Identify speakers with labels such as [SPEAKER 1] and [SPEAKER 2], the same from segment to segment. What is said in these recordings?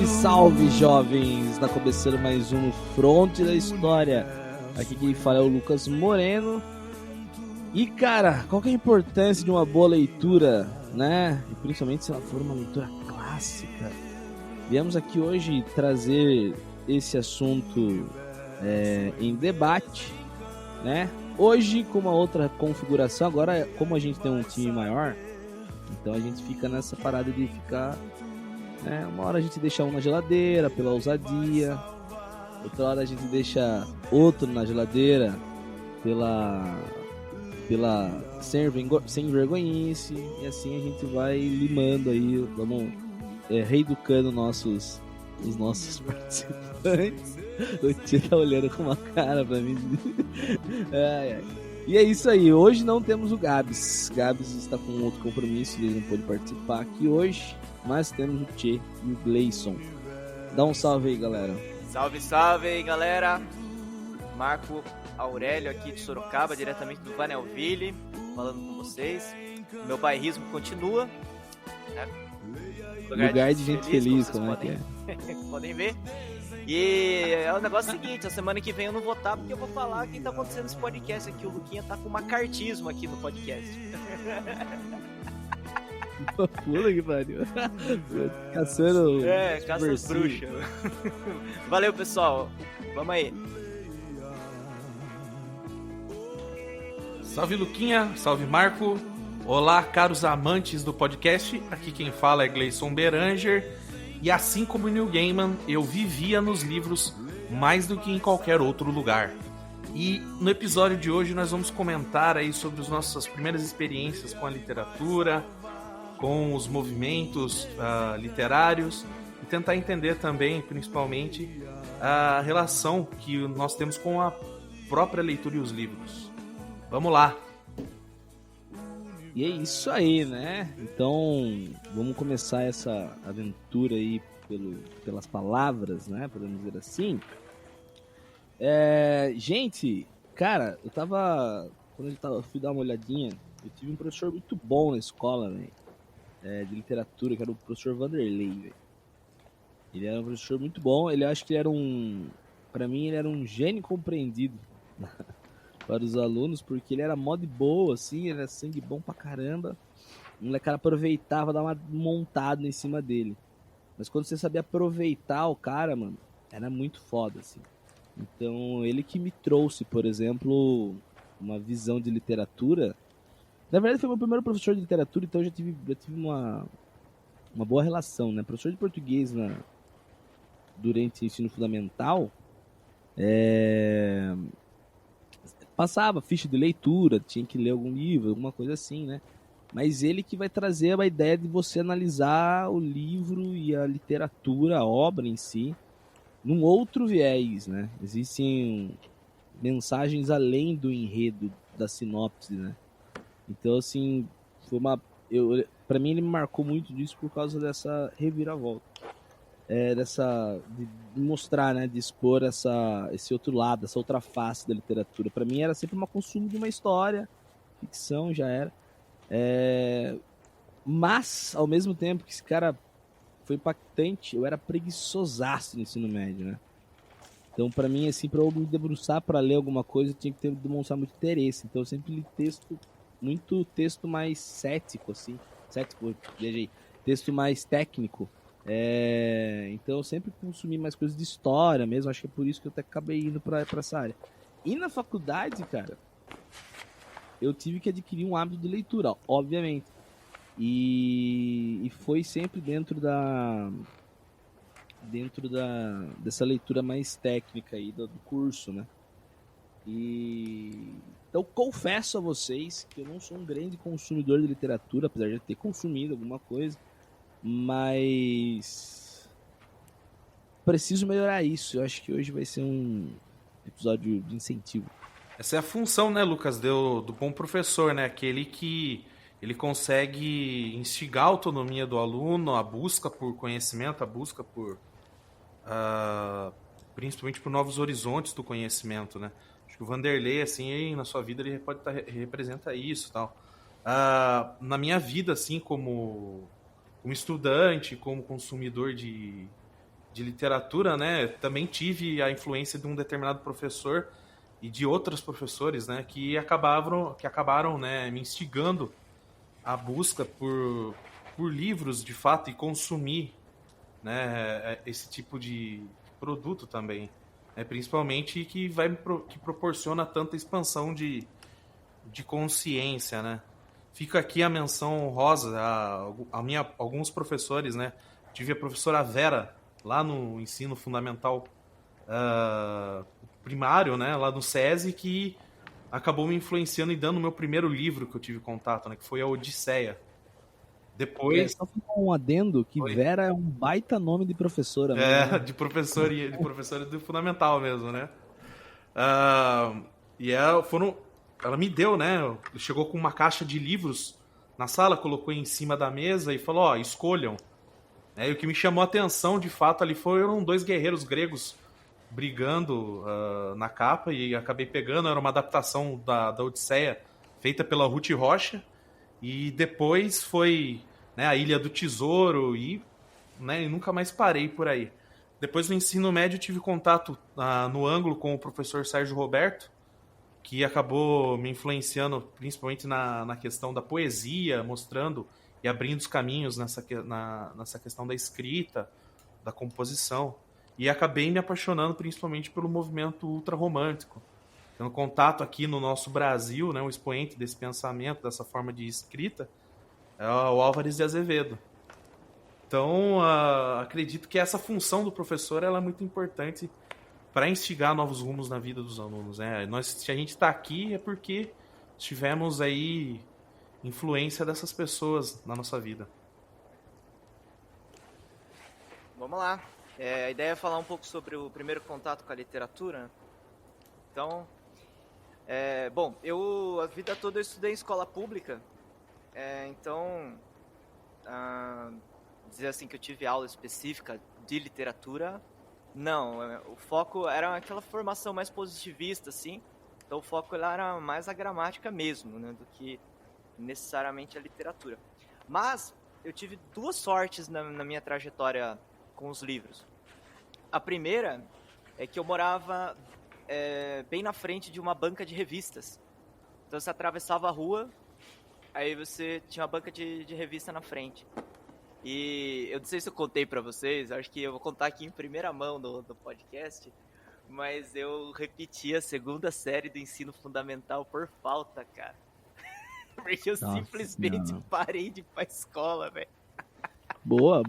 [SPEAKER 1] salve, jovens! Está começando mais um Fronte da História. Aqui quem fala é o Lucas Moreno. E, cara, qual que é a importância de uma boa leitura, né? E principalmente se ela for uma leitura clássica. Viemos aqui hoje trazer esse assunto em debate, né? Hoje com uma outra configuração. Agora, como a gente tem um time maior, então a gente fica nessa parada de ficar... uma hora a gente deixa um na geladeira pela ousadia, outra hora a gente deixa outro na geladeira pela sem vergonhice, e assim a gente vai limando aí, vamos reeducando os nossos participantes. O tio tá olhando com uma cara pra mim. E é isso aí, hoje não temos o Gabs está com outro compromisso, ele não pôde participar aqui hoje. Mas temos o Tchê e o Gleison. Dá um salve aí, galera.
[SPEAKER 2] Salve, salve aí, galera. Marco Aurélio aqui de Sorocaba, diretamente do Vanelville, falando com vocês. Meu bairrismo continua, né?
[SPEAKER 1] Lugar de gente feliz, como
[SPEAKER 2] podem,
[SPEAKER 1] é que é?
[SPEAKER 2] Podem ver. E é o negócio seguinte, a semana que vem eu não vou estar porque eu vou falar o que tá acontecendo nesse podcast aqui. O Luquinha tá com macartismo aqui no podcast.
[SPEAKER 1] Pula que pariu. Caçando.
[SPEAKER 2] Caça as bruxas. Valeu, pessoal. Vamos aí.
[SPEAKER 3] Salve, Luquinha. Salve, Marco. Olá, caros amantes do podcast. Aqui quem fala é Gleison Beranger. E assim como o Neil Gaiman, eu vivia nos livros mais do que em qualquer outro lugar. E no episódio de hoje nós vamos comentar aí sobre as nossas primeiras experiências com a literatura, com os movimentos literários, e tentar entender também, principalmente, a relação que nós temos com a própria leitura e os livros. Vamos lá!
[SPEAKER 1] E é isso aí, né? Então, vamos começar essa aventura aí pelas palavras, né? Podemos dizer assim. Gente, cara, quando eu fui dar uma olhadinha, eu tive um professor muito bom na escola, velho. De literatura, que era o professor Vanderlei, velho. Ele era um professor muito bom, acho que pra mim ele era um gênio compreendido para os alunos, porque ele era mó de boa, assim, ele era sangue bom pra caramba. O molecada aproveitava, dar uma montada em cima dele. Mas quando você sabia aproveitar o cara, mano, era muito foda, assim. Então, ele que me trouxe, por exemplo, uma visão de literatura. Na verdade, foi meu primeiro professor de literatura, então eu já tive uma boa relação, né? Professor de português durante o ensino fundamental, passava ficha de leitura, tinha que ler algum livro, alguma coisa assim, né? Mas ele que vai trazer a ideia de você analisar o livro e a literatura, a obra em si, num outro viés, né? Existem mensagens além do enredo, da sinopse, né? Então, assim, pra mim ele me marcou muito disso por causa dessa reviravolta. De mostrar, né, de expor esse outro lado, essa outra face da literatura. Pra mim era sempre um consumo de uma história, ficção já era. Mas, ao mesmo tempo que esse cara foi impactante, eu era preguiçosaço no ensino médio, né? Então, pra mim, assim, pra eu me debruçar pra ler alguma coisa, eu tinha que demonstrar muito interesse. Então, eu sempre li muito texto mais cético, assim. Cético, veja aí. Texto mais técnico. Então, eu sempre consumi mais coisas de história mesmo. Acho que é por isso que eu até acabei indo pra essa área. E na faculdade, cara, eu tive que adquirir um hábito de leitura, obviamente. E foi sempre dentro dessa leitura mais técnica aí do curso, né? Então, confesso a vocês que eu não sou um grande consumidor de literatura, apesar de ter consumido alguma coisa, mas preciso melhorar isso. Eu acho que hoje vai ser um episódio de incentivo.
[SPEAKER 3] Essa é a função, né, Lucas, do bom professor, né? Aquele que ele consegue instigar a autonomia do aluno, a busca por conhecimento, a busca por principalmente por novos horizontes do conhecimento, né? Acho que o Vanderlei, assim, na sua vida, ele representa isso, tal. Na minha vida, assim, como estudante, como consumidor de de literatura, né, também tive a influência de um determinado professor e de outros professores, né, que acabaram, né, me instigando à busca por livros, de fato, e consumir, né, esse tipo de produto também, né, principalmente que proporciona tanta expansão de consciência, né. Fica aqui a menção honrosa alguns professores, né. Tive a professora Vera, lá no ensino fundamental primário, né, lá no SESI, que acabou me influenciando e dando o meu primeiro livro que eu tive contato, né, que foi a Odisseia. Depois...
[SPEAKER 1] Só um adendo que
[SPEAKER 3] Oi.
[SPEAKER 1] Vera é um baita nome de professora mesmo, né?
[SPEAKER 3] de professor do fundamental mesmo, né? E ela me deu, né? Chegou com uma caixa de livros na sala, colocou em cima da mesa e falou: ó, escolham. E o que me chamou a atenção, de fato, ali foram 2 guerreiros gregos brigando na capa, e acabei pegando. Era uma adaptação da Odisseia feita pela Ruth Rocha, e depois foi, né, a Ilha do Tesouro, e, né, e nunca mais parei por aí. Depois, no ensino médio, tive contato no ângulo com o professor Sérgio Roberto, que acabou me influenciando principalmente na questão da poesia, mostrando e abrindo os caminhos nessa questão da escrita, da composição. E acabei me apaixonando principalmente pelo movimento ultrarromântico. Tendo contato aqui no nosso Brasil, né, o expoente desse pensamento, dessa forma de escrita, é o Álvares de Azevedo. Então, acredito que essa função do professor ela é muito importante para instigar novos rumos na vida dos alunos, né? Se a gente está aqui é porque tivemos aí influência dessas pessoas na nossa vida.
[SPEAKER 2] Vamos lá. A ideia é falar um pouco sobre o primeiro contato com a literatura. Então, bom, a vida toda eu estudei em escola pública, então, dizer assim que eu tive aula específica de literatura, não. O foco era aquela formação mais positivista, assim, então o foco era mais a gramática mesmo, né, do que necessariamente a literatura. Mas eu tive 2 sortes na minha trajetória com os livros. A primeira é que eu morava bem na frente de uma banca de revistas. Então você atravessava a rua, aí você tinha uma banca de revista na frente. E eu não sei se eu contei pra vocês, acho que eu vou contar aqui em primeira mão do podcast, mas eu repeti a 2ª série do ensino fundamental por falta, cara. Porque eu simplesmente parei de ir pra escola, velho.
[SPEAKER 1] Boa.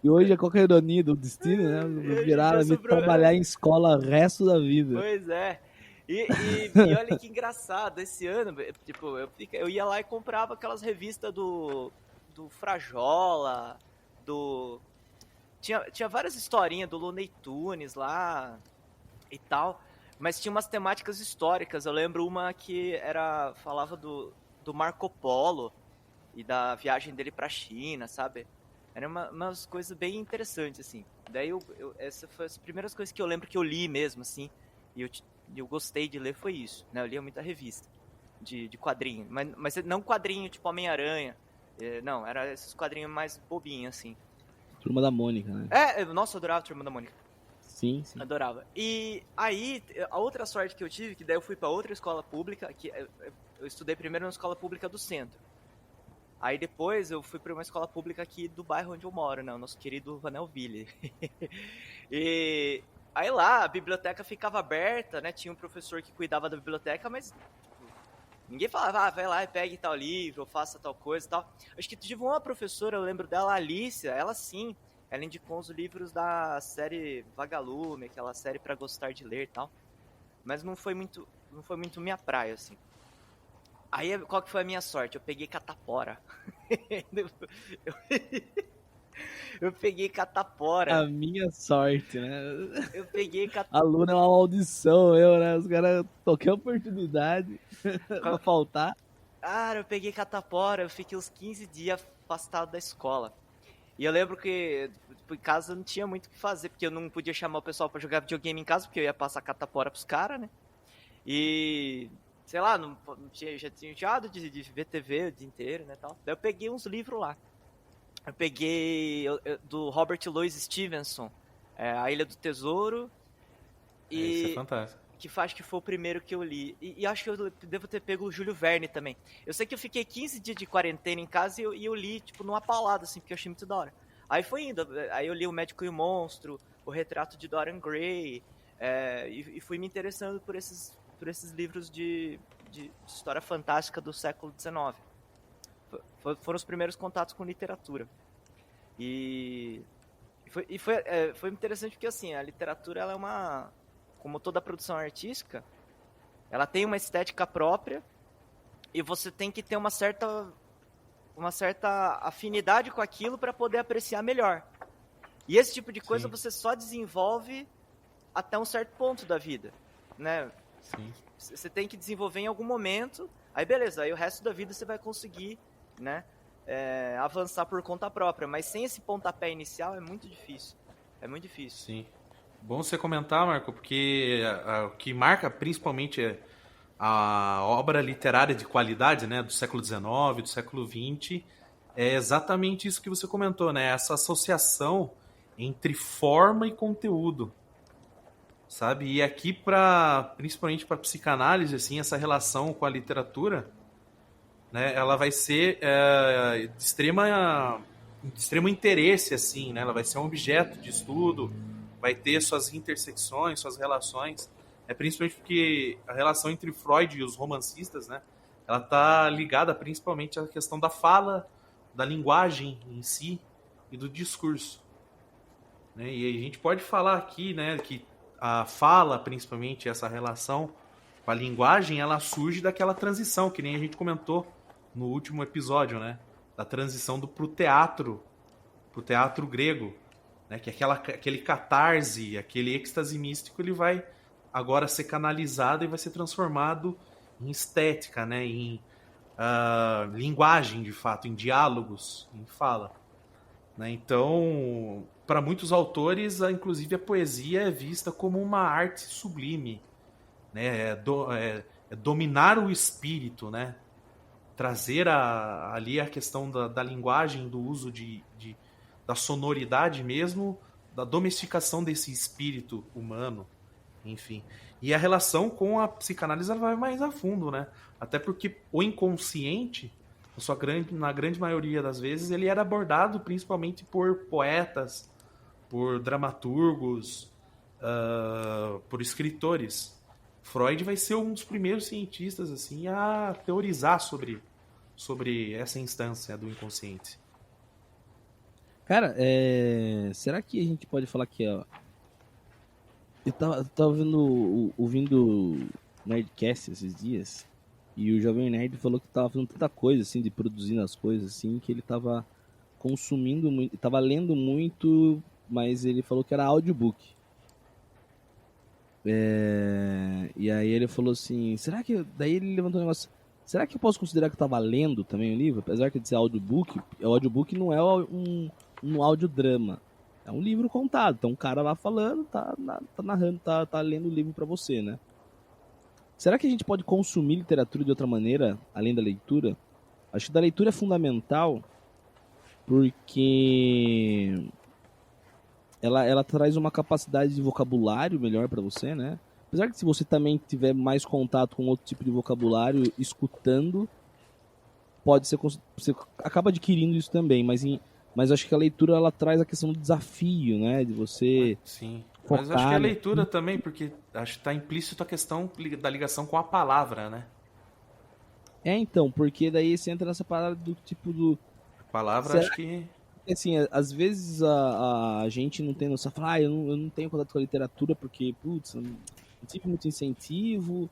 [SPEAKER 1] E hoje, qual que é a ironia do destino, né? Virar trabalhar em escola o resto da vida.
[SPEAKER 2] Pois é. E olha que engraçado, esse ano, tipo, eu ia lá e comprava aquelas revistas do Frajola, Tinha várias historinhas do Looney Tunes lá e tal, mas tinha umas temáticas históricas. Eu lembro uma que falava do Marco Polo e da viagem dele pra China, sabe? Eram umas coisas bem interessantes, assim. Daí essa foi as primeiras coisas que eu lembro que eu li mesmo, assim, e eu gostei de ler, foi isso, né? Eu lia muita revista de quadrinho, mas não quadrinho tipo Homem-Aranha, não, era esses quadrinhos mais bobinhos, assim.
[SPEAKER 1] Turma da Mônica, né?
[SPEAKER 2] Nossa, eu adorava a Turma da Mônica.
[SPEAKER 1] Sim.
[SPEAKER 2] Adorava. E aí, a outra sorte que eu tive, que daí eu fui pra outra escola pública, que eu estudei primeiro na escola pública do centro. Aí depois eu fui pra uma escola pública aqui do bairro onde eu moro, né? O nosso querido Vanelville. E aí lá, a biblioteca ficava aberta, né? Tinha um professor que cuidava da biblioteca, mas ninguém falava, vai lá e pegue tal livro, ou faça tal coisa e tal. Acho que tive uma professora, eu lembro dela, a Alicia, ela sim, ela indicou os livros da série Vagalume, aquela série pra gostar de ler e tal. Mas não foi muito minha praia, assim. Aí, qual que foi a minha sorte? Eu peguei catapora. Eu peguei catapora.
[SPEAKER 1] A minha sorte, né?
[SPEAKER 2] Eu peguei catapora.
[SPEAKER 1] Aluno é uma maldição, né? Os caras qualquer oportunidade pra faltar.
[SPEAKER 2] Cara, eu peguei catapora, eu fiquei uns 15 dias afastado da escola. E eu lembro que em casa não tinha muito o que fazer, porque eu não podia chamar o pessoal pra jogar videogame em casa, porque eu ia passar catapora pros caras, né? E, sei lá, já tinha enjoado de ver TV o dia inteiro, né, tal. Daí eu peguei uns livros lá. Eu peguei do Robert Louis Stevenson, A Ilha do Tesouro.
[SPEAKER 3] Isso é fantástico.
[SPEAKER 2] Que acho que foi o primeiro que eu li. E acho que eu devo ter pego o Júlio Verne também. Eu sei que eu fiquei 15 dias de quarentena em casa e eu li, tipo, numa paulada, assim, porque eu achei muito da hora. Aí foi indo. Aí eu li O Médico e o Monstro, O Retrato de Dorian Gray, e fui me interessando por esses livros de história fantástica do século XIX. Foram os primeiros contatos com literatura. E foi interessante porque, assim, a literatura, ela é uma... Como toda produção artística, ela tem uma estética própria e você tem que ter uma certa afinidade com aquilo para poder apreciar melhor. E esse tipo de coisa você só desenvolve até um certo ponto da vida, né?
[SPEAKER 3] Sim.
[SPEAKER 2] Você tem que desenvolver em algum momento, aí beleza, aí o resto da vida você vai conseguir, né, avançar por conta própria, mas sem esse pontapé inicial é muito difícil. É muito difícil.
[SPEAKER 3] Sim. Bom você comentar, Marco, porque o que marca principalmente a obra literária de qualidade, né, do século XIX, do século XX, é exatamente isso que você comentou, né? Essa associação entre forma e conteúdo, sabe? E aqui, principalmente para psicanálise, assim, essa relação com a literatura, né, ela vai ser de extremo interesse, assim, né? Ela vai ser um objeto de estudo, vai ter suas intersecções, suas relações, principalmente porque a relação entre Freud e os romancistas, né, ela está ligada principalmente à questão da fala, da linguagem em si e do discurso, né? E a gente pode falar aqui, né, que a fala, principalmente essa relação com a linguagem, ela surge daquela transição, que nem a gente comentou no último episódio, né, da transição pro teatro grego, né, que aquele catarse, aquele êxtase místico, ele vai agora ser canalizado e vai ser transformado em estética, né, em linguagem, de fato, em diálogos, em fala, né? Então, para muitos autores, inclusive a poesia é vista como uma arte sublime, né? Dominar o espírito, né? Trazer ali a questão da linguagem, do uso da sonoridade mesmo, da domesticação desse espírito humano, enfim. E a relação com a psicanálise ela vai mais a fundo, né? Até porque o inconsciente, na grande maioria das vezes, ele era abordado principalmente por poetas, por dramaturgos, por escritores. Freud vai ser um dos primeiros cientistas assim a teorizar sobre essa instância do inconsciente.
[SPEAKER 1] Cara, será que a gente pode falar que, ó, eu tava ouvindo Nerdcast esses dias, e o Jovem Nerd falou que tava fazendo tanta coisa, assim, de produzindo as coisas, assim, que ele tava consumindo muito, tava lendo muito, mas ele falou que era audiobook. E aí ele falou assim, será que... Daí ele levantou um negócio, será que eu posso considerar que eu tava lendo também o livro? Apesar de ser audiobook, o audiobook não é um audiodrama. É um livro contado. Então, um cara lá falando, tá narrando, tá lendo o livro pra você, né? Será que a gente pode consumir literatura de outra maneira, além da leitura? Acho que da leitura é fundamental, porque ela traz uma capacidade de vocabulário melhor pra você, né? Apesar que se você também tiver mais contato com outro tipo de vocabulário, escutando, pode ser... Você acaba adquirindo isso também, mas acho que a leitura ela traz a questão do desafio, né? De você...
[SPEAKER 3] Sim.
[SPEAKER 1] focar,
[SPEAKER 3] mas acho que a leitura também, porque acho que está implícito a questão da ligação com a palavra, né?
[SPEAKER 1] Então, porque daí você entra nessa parada do tipo do...
[SPEAKER 3] A palavra, acho que...
[SPEAKER 1] Assim, às vezes a gente não tem noção, fala, eu não tenho contato com a literatura porque, putz, não tive muito incentivo,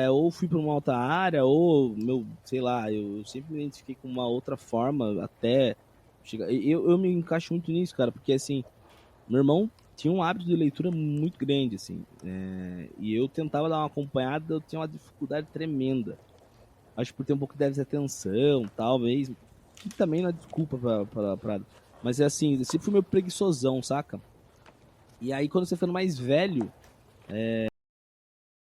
[SPEAKER 1] ou fui para uma outra área, ou, sei lá, eu sempre me identifiquei com uma outra forma até chegar... Eu me encaixo muito nisso, cara, porque, assim, meu irmão tinha um hábito de leitura muito grande, assim, e eu tentava dar uma acompanhada, eu tinha uma dificuldade tremenda. Acho que por ter um pouco de déficit de atenção, talvez, que também não é desculpa pra... Mas é assim, eu sempre fui meio preguiçosão, saca? E aí quando você ficando mais velho,